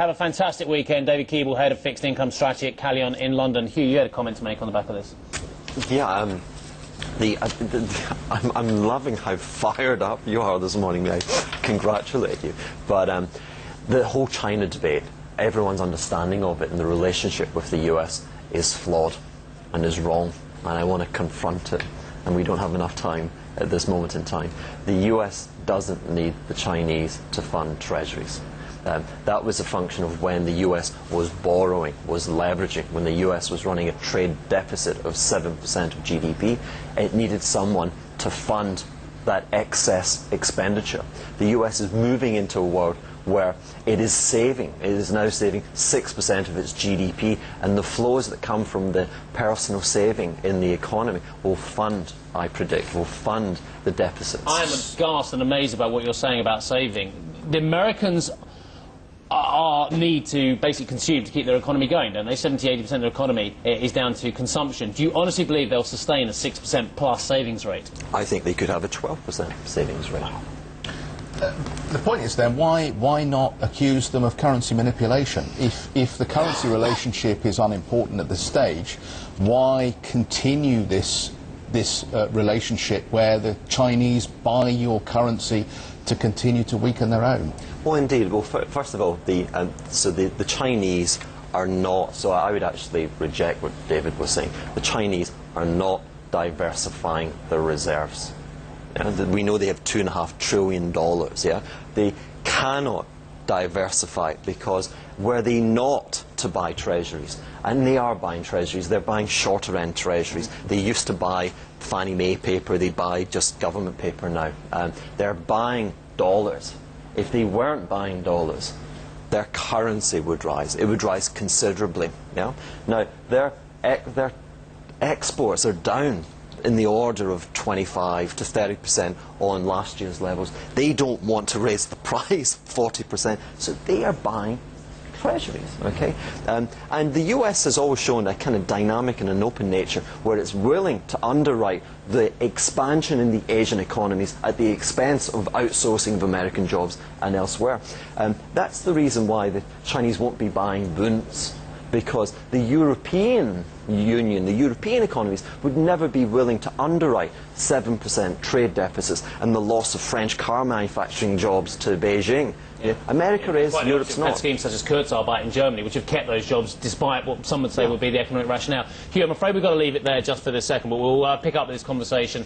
Have a fantastic weekend. David Keeble, Head of Fixed Income Strategy at Callion in London. Hugh, you had a comment to make on the back of this. Yeah, I'm loving how fired up you are this morning. I congratulate you. But the whole China debate, everyone's understanding of it and the relationship with the US is flawed and is wrong. And I want to confront it. And we don't have enough time at this moment in time. The US doesn't need the Chinese to fund treasuries. That was a function of when the US was borrowing, was leveraging, when the US was running a trade deficit of 7% of GDP. It needed someone to fund that excess expenditure. The US is moving into a world where it is now saving 6% of its GDP, and the flows that come from the personal saving in the economy will fund, I predict, will fund the deficits. I am aghast and amazed about what you're saying about saving. The Americans need to basically consume to keep their economy going, don't they? 70–80% of the economy is down to consumption. Do you honestly believe they'll sustain a 6% plus savings rate? I think they could have a 12% savings rate. Wow. The point is then, why not accuse them of currency manipulation? If the currency relationship is unimportant at this stage, why continue this relationship where the Chinese buy your currency to continue to weaken their own? Well, indeed. Well, first of all, the Chinese are not, so I would actually reject what David was saying. The Chinese are not diversifying their reserves. We know they have $2.5 trillion, yeah? They cannot diversify because were they not to buy treasuries, and they are buying treasuries, they're buying shorter end treasuries. They used to buy Fannie Mae paper, they buy just government paper now. They're buying dollars. If they weren't buying dollars, their currency would rise. It would rise considerably. Yeah? Now, their exports are down in the order of 25 to 30% on last year's levels. They don't want to raise the price 40%, so they are buying treasuries, okay? And the US has always shown a kind of dynamic and an open nature where it's willing to underwrite the expansion in the Asian economies at the expense of outsourcing of American jobs and elsewhere. That's the reason why the Chinese won't be buying bunds, because the European Union, the European economies would never be willing to underwrite 7% trade deficits and the loss of French car manufacturing jobs to Beijing. Yeah. America is, Europe's not. Schemes such as Kurzarbeit in Germany, which have kept those jobs despite what some would say would be the economic rationale. Hugh, I'm afraid we've got to leave it there just for this second, but we'll pick up this conversation